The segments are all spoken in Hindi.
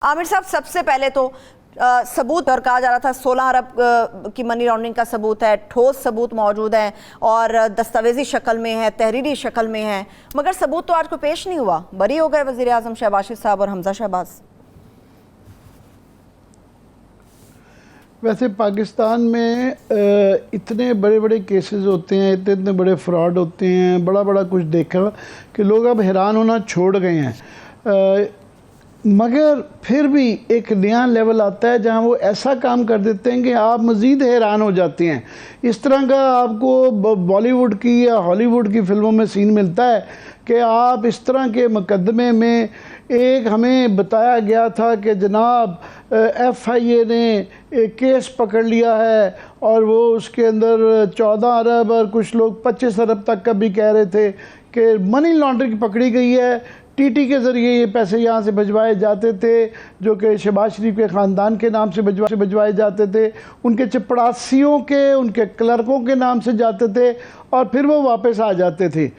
आमिर साहब, सबसे पहले तो सबूत और कहा जा रहा था 16 अरब की मनी लॉन्ड्रिंग का सबूत है, ठोस सबूत मौजूद हैं और दस्तावेजी शक्ल में है, तहरीरी शक्ल में है, मगर सबूत तो आज को पेश नहीं हुआ। बरी हो गए वज़ीर आज़म शहबाज शरीफ साहब और हमजा शहबाज। वैसे पाकिस्तान में इतने बड़े बड़े केसेस होते हैं, इतने इतने बड़े फ्रॉड होते हैं, बड़ा बड़ा कुछ देखा कि लोग अब हैरान होना छोड़ गए हैं। मगर फिर भी एक नया लेवल आता है जहां वो ऐसा काम कर देते हैं कि आप मज़ीद हैरान हो जाते हैं। इस तरह का आपको बॉलीवुड की या हॉलीवुड की फिल्मों में सीन मिलता है कि आप इस तरह के मुकदमे में, एक हमें बताया गया था कि जनाब FIA ने एक केस पकड़ लिया है और वो उसके अंदर 14 अरब और कुछ लोग 25 अरब तक का भी कह रहे थे कि मनी लॉन्ड्रिंग पकड़ी गई है। TT के ज़रिए ये पैसे यहाँ से भिजवाए जाते थे जो कि शहबाज शरीफ के ख़ानदान के नाम से भिजवाए जाते थे, उनके चपड़ासियों के, उनके क्लर्कों के नाम से जाते थे और फिर वो वापस आ जाते थे।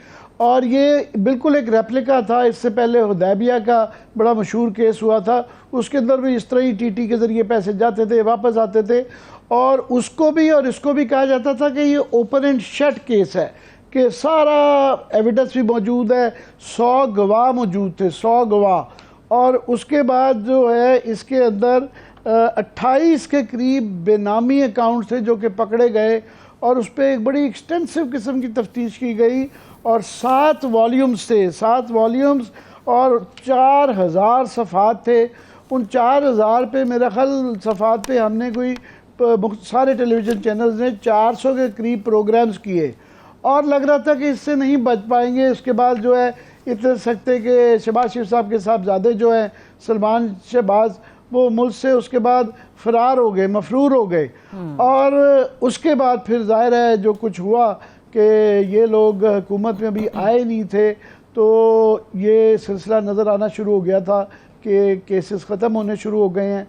और ये बिल्कुल एक रेप्लिका था। इससे पहले हुदैबिया का बड़ा मशहूर केस हुआ था, उसके अंदर भी इस तरह ही TT के ज़रिए पैसे जाते थे, वापस आते थे। और उसको भी और इसको भी कहा जाता था कि ये ओपन एंड शट केस है, कि सारा एविडेंस भी मौजूद है, 100 गवाह मौजूद थे, 100 गवाह। और उसके बाद जो है इसके अंदर 28 के करीब बेनामी अकाउंट थे जो कि पकड़े गए और उस पर एक बड़ी एक्सटेंसिव किस्म की तफ्तीश की गई और 7 वॉल्यूम्स थे, 7 वॉल्यूम्स और 4000 सफ़ात थे। उन 4000 पे मेरा ख्याल सफ़ात पे हमने कोई सारे टेलीविज़न चैनल्स ने 400 के करीब प्रोग्राम्स किए और लग रहा था कि इससे नहीं बच पाएंगे। उसके बाद जो है इतने सकते कि शहबाज शरीफ साहब के साहबजादे जो हैं सलमान शहबाज, वो मुल्क से उसके बाद फ़रार हो गए, मफरूर हो गए। और उसके बाद फिर ज़ाहिर है जो कुछ हुआ कि ये लोग हुकूमत में भी आए नहीं थे, तो ये सिलसिला नज़र आना शुरू हो गया था कि केसेस ख़त्म होने शुरू हो गए हैं।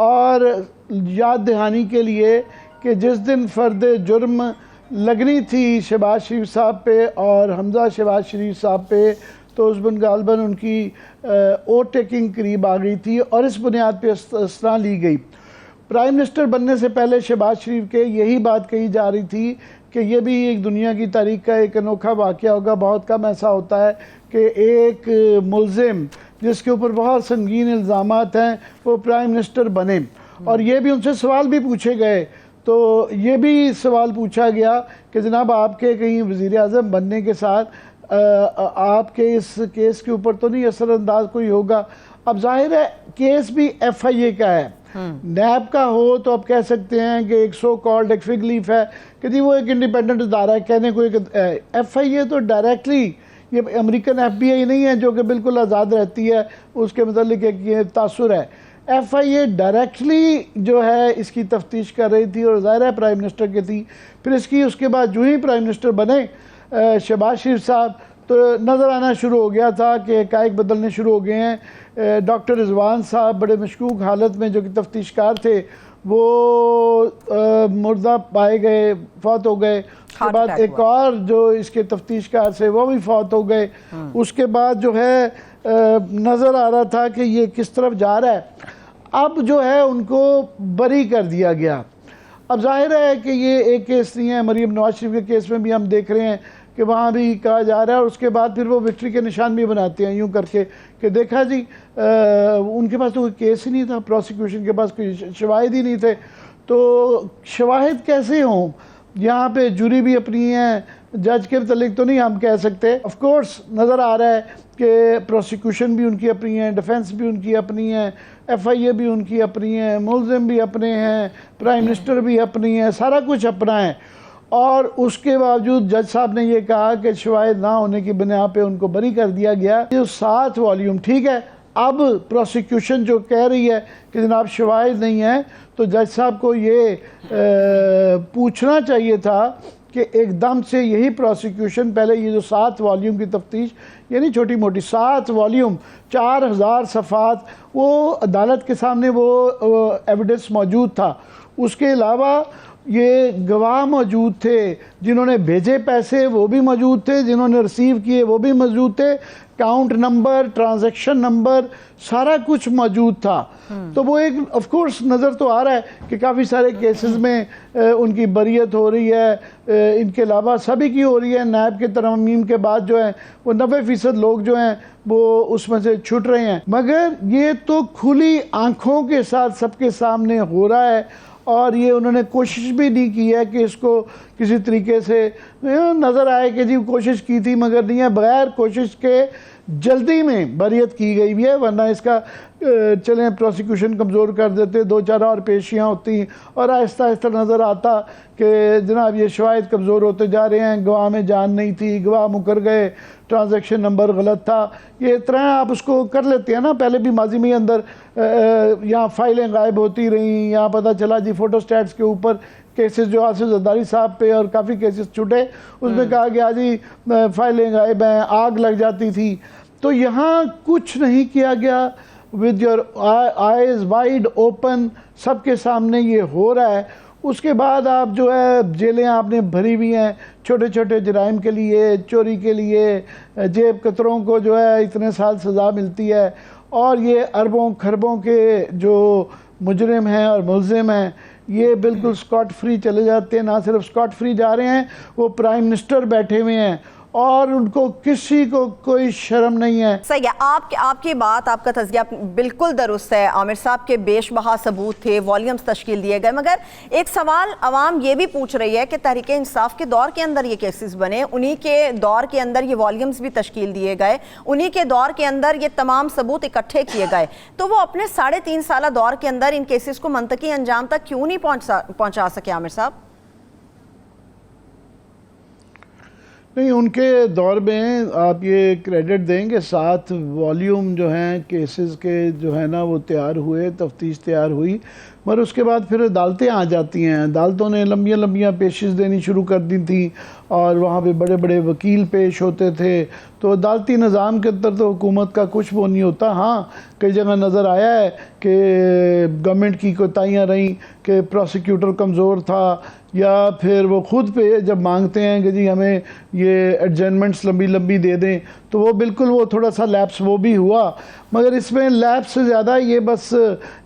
और याद दहानी के लिए कि जिस दिन फ़र्द जुर्म लगनी थी शहबाज शरीफ साहब पे और हमजा शहबाज शरीफ साहब पे, तो उस दिन गालबन उनकी ओवर टेकिंग करीब आ गई थी और इस बुनियाद पे इस्तना ली गई। प्राइम मिनिस्टर बनने से पहले शहबाज शरीफ के यही बात कही जा रही थी कि ये भी एक दुनिया की तारीख का एक अनोखा वाक़या होगा। बहुत कम ऐसा होता है कि एक मुलजिम जिसके ऊपर बहुत संगीन इल्ज़ामात हैं वो प्राइम मिनिस्टर बने। और ये भी उनसे सवाल भी पूछे गए, तो ये भी सवाल पूछा गया कि जनाब आपके कहीं वज़ीर आज़म बनने के साथ आपके इस केस के ऊपर तो नहीं असरअंदाज कोई होगा। अब जाहिर है केस भी FIA का है, नैब का हो तो आप कह सकते हैं कि एक सो कॉल्ड एक फिग लीफ है कि जी वो एक इंडिपेंडेंट इदारा है, कहने को एक FIA तो डायरेक्टली, ये अमेरिकन FBI नहीं है जो कि बिल्कुल आज़ाद रहती है, उसके मतलब एक तासुर है। FIA डायरेक्टली जो है इसकी तफ्तीश कर रही थी और ज़ाहिर है प्राइम मिनिस्टर की थी। फिर इसकी उसके बाद जो ही प्राइम मिनिस्टर बने शहबाज शरीफ साहब, तो नज़र आना शुरू हो गया था कि कायक बदलने शुरू हो गए हैं। डॉक्टर रिजवान साहब बड़े मशकूक हालत में जो कि तफ्तीशकार थे वो मुर्दा पाए गए, फौत हो गए। उसके बाद एक और जो इसके तफ्तीशकार से वो भी फौत हो गए। उसके बाद जो है नज़र आ रहा था कि ये किस तरफ जा रहा है। अब जो है उनको बरी कर दिया गया। अब जाहिर है कि ये एक केस नहीं है, मरीम नवाज शरीफ के केस में भी हम देख रहे हैं कि वहाँ भी कहा जा रहा है और उसके बाद फिर वो विक्ट्री के निशान भी बनाते हैं यूँ करके कि देखा जी उनके पास तो कोई केस ही नहीं था, प्रोसिक्यूशन के पास कोई शवाहिद ही नहीं थे, तो शवाहिद कैसे हों। यहाँ पे जुरी भी अपनी है, जज के मतलब तो नहीं हम कह सकते। ऑफ कोर्स नज़र आ रहा है कि प्रोसिक्यूशन भी उनकी अपनी है, डिफेंस भी उनकी अपनी है, FIA भी उनकी अपनी है, मुल्ज़िम भी अपने हैं, प्राइम मिनिस्टर भी अपनी है, सारा कुछ अपना है। और उसके बावजूद जज साहब ने ये कहा कि शवाहिद ना होने की बुनियाद पे उनको बरी कर दिया गया। ये 7 वॉल्यूम ठीक है। अब प्रोसिक्यूशन जो कह रही है कि जनाब शवाहिद नहीं है, तो जज साहब को ये पूछना चाहिए था कि एकदम से यही प्रोसिक्यूशन पहले ये जो 7 वॉल्यूम की तफ्तीश, यानी छोटी मोटी 7 वॉल्यूम 4000 सफ़ात, वो अदालत के सामने वो एविडेंस मौजूद था। उसके अलावा ये गवाह मौजूद थे, जिन्होंने भेजे पैसे वो भी मौजूद थे, जिन्होंने रिसीव किए वो भी मौजूद थे, काउंट नंबर, ट्रांजैक्शन नंबर, सारा कुछ मौजूद था। तो वो एक ऑफ कोर्स नज़र तो आ रहा है कि काफ़ी सारे केसेस में उनकी बरियत हो रही है। इनके अलावा सभी की हो रही है। नैब के तरमीम के बाद जो है वो 90% लोग जो हैं वो उसमें से छूट रहे हैं। मगर ये तो खुली आंखों के साथ सबके सामने हो रहा है और ये उन्होंने कोशिश भी नहीं की है कि इसको किसी तरीके से नज़र आए कि जी कोशिश की थी मगर नहीं है। बगैर कोशिश के जल्दी में बरियत की गई भी है, वरना इसका चलें प्रोसिक्यूशन कमज़ोर कर देते, 2-4 और पेशियाँ होती और आहिस्ता आहिस्ता नज़र आता कि जनाब ये शवाहिद कमज़ोर होते जा रहे हैं, गवाह में जान नहीं थी, गवाह मुकर गए, ट्रांजैक्शन नंबर गलत था। ये तरह आप उसको कर लेते हैं ना। पहले भी माजी में अंदर यहाँ फाइलें गायब होती रहीं, यहाँ पता चला जी फोटोस्टैट्स के ऊपर केसेस जो आसिफ जरदारी साहब पे और काफ़ी केसेस छूटे, उसमें कहा गया जी फाइलें गायब हैं, आग लग जाती थी। तो यहाँ कुछ नहीं किया गया। With your eyes wide open सबके सामने ये हो रहा है। उसके बाद आप जो है जेलें आपने भरी हुई हैं छोटे छोटे जराइम के लिए, चोरी के लिए, जेब कतरों को जो है इतने साल सज़ा मिलती है और ये अरबों खरबों के जो मुजरिम हैं और मुलजिम हैं ये बिल्कुल स्कॉट फ्री चले जाते हैं। ना सिर्फ स्कॉट फ्री जा रहे हैं, वो प्राइम मिनिस्टर बैठे हुए हैं और उनको किसी को कोई शर्म नहीं है। सही है, आपकी बात, आपका तज़किया बिल्कुल दुरुस्त है। आमिर साहब के बेशबहा सबूत थे, वॉल्यूम्स तश्कील दिए गए, मगर एक सवाल अवाम ये भी पूछ रही है कि तहरीक इंसाफ के दौर के अंदर ये केसेस बने, उन्हीं के दौर के अंदर ये वॉल्यूम्स भी तश्कील दिए गए, उन्हीं के दौर के अंदर ये तमाम सबूत इकट्ठे किए गए, तो वो अपने 3.5 साल दौर के अंदर इन केसेस को मंतकी अंजाम तक क्यों नहीं पहुँचा सके आमिर साहब? नहीं, उनके दौर में आप ये क्रेडिट देंगे 7 वॉल्यूम जो हैं केसेस के जो है ना वो तैयार हुए, तफ्तीश तैयार हुई, मगर उसके बाद फिर अदालतें आ जाती हैं। अदालतों ने लंबियाँ लंबियाँ पेशिश देनी शुरू कर दी थी और वहाँ पे बड़े बड़े वकील पेश होते थे। तो अदालती निज़ाम के अंदर तो हुकूमत का कुछ वो नहीं होता। हाँ, कई जगह नज़र आया है कि गवर्नमेंट की कोताहियाँ रहीं कि प्रोसिक्यूटर कमज़ोर था या फिर वो ख़ुद पे जब मांगते हैं कि जी हमें ये एडजमेंट्स लंबी लंबी दे दें तो वो बिल्कुल वो थोड़ा सा लैप्स वो भी हुआ। मगर इसमें लैप्स से ज़्यादा ये बस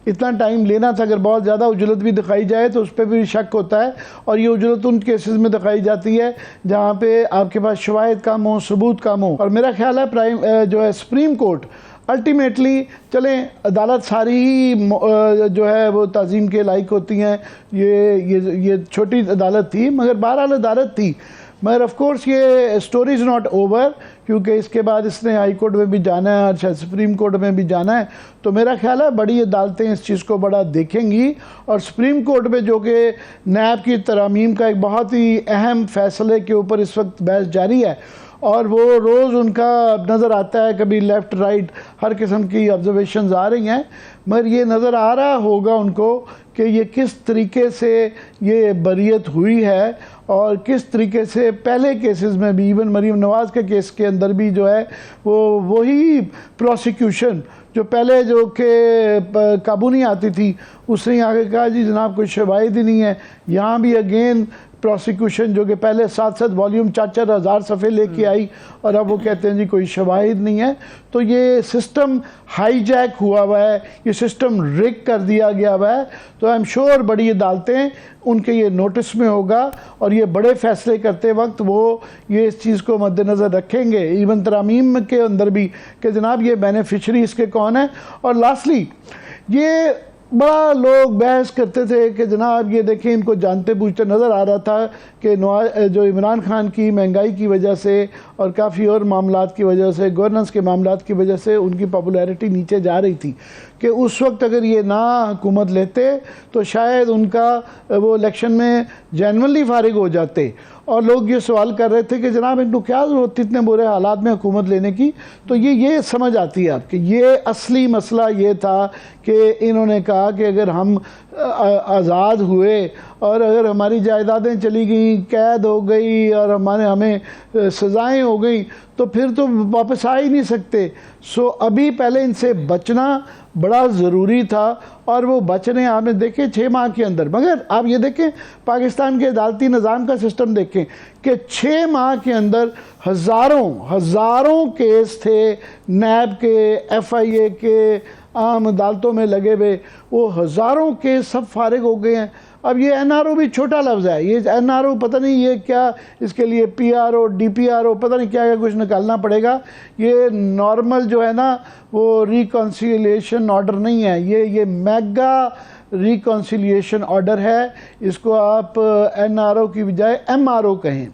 इतना टाइम लेना था। अगर बहुत ज़्यादा उजलत भी दिखाई जाए तो उस पर भी शक होता है और ये उजलत उन केसेस में दिखाई जाती है जहाँ पे आपके पास शवाहिद कम हो, सबूत कम हो। और मेरा ख्याल है जो है सुप्रीम कोर्ट अल्टीमेटली, चलें अदालत सारी ही जो है वो ताज़ीम के लायक होती हैं। ये छोटी अदालत थी मगर बहरहाल अदालत थी। मगर ऑफ कोर्स ये स्टोरी इज़ नॉट ओवर, क्योंकि इसके बाद इसने हाई कोर्ट में भी जाना है और शायद सुप्रीम कोर्ट में भी जाना है। तो मेरा ख्याल है बड़ी अदालतें इस चीज़ को बड़ा देखेंगी और सुप्रीम कोर्ट में जो कि नैब की तरमीम का एक बहुत ही अहम फैसले के ऊपर इस वक्त बहस जारी है और वो रोज़ उनका नज़र आता है, कभी लेफ़्ट राइट हर किस्म की ऑब्जर्वेशंस आ रही हैं। मगर ये नज़र आ रहा होगा उनको कि ये किस तरीके से ये बरियत हुई है और किस तरीके से पहले केसेस में भी, इवन मरीम नवाज़ के केस के अंदर भी जो है वो वही प्रोसिक्यूशन जो पहले जो कि काबू नहीं आती थी उसने आगे कहा जी जनाब कोई शवाहिद ही नहीं है। यहाँ भी अगेन प्रोसिक्यूशन जो कि पहले 7-7 वॉल्यूम 4-4 हज़ार सफ़े लेके आई और अब वो कहते हैं जी कोई शवाहिद नहीं है। तो ये सिस्टम हाईजैक हुआ है, ये सिस्टम रिग कर दिया गया हुआ है। तो आई एम श्योर बड़ी अदालतें उनके ये नोटिस में होगा और ये बड़े फैसले करते वक्त वो ये इस चीज़ को मद्देनज़र रखेंगे, इवन तरामीम के अंदर भी, कि जनाब ये बेनिफिशरी इसके कौन है। और लास्टली ये बड़ा लोग बहस करते थे कि जनाब ये देखें इनको जानते बूझते नज़र आ रहा था कि जो इमरान खान की महंगाई की वजह से और काफ़ी और मामलात की वजह से, गवर्नेंस के मामलात की वजह से उनकी पॉपुलैरिटी नीचे जा रही थी कि उस वक्त अगर ये ना हुकूमत लेते तो शायद उनका वो इलेक्शन में जेन्युइनली फारिग हो जाते। और लोग ये सवाल कर रहे थे कि जनाब इनको क्या ज़रूरत थी इतने बुरे हालात में हुकूमत लेने की। तो ये समझ आती है आपकी, ये असली मसला ये था कि इन्होंने कहा कि अगर हम आज़ाद हुए और अगर हमारी जायदादें चली गई, कैद हो गई और हमें सज़ाएं हो गई तो फिर तो वापस आ ही नहीं सकते। सो अभी पहले इनसे बचना बड़ा ज़रूरी था और वो बच रहे हैं। आपने देखे 6 माह के अंदर। मगर आप ये देखें पाकिस्तान के अदालती निज़ाम का सिस्टम देखें कि 6 माह के अंदर हज़ारों केस थे नैब के, FIA के, आम अदालतों में लगे हुए, वो हज़ारों केस सब फारिग हो गए हैं। अब ये NRO भी छोटा लफ्ज़ है, ये NRO पता नहीं ये क्या, इसके लिए PRO DPRO पता नहीं क्या कुछ निकालना पड़ेगा। ये नॉर्मल जो है ना वो रिकॉन्सिलिएशन ऑर्डर नहीं है, ये मेगा रिकॉन्सिलिएशन ऑर्डर है। इसको आप NRO की बजाय MRO कहें।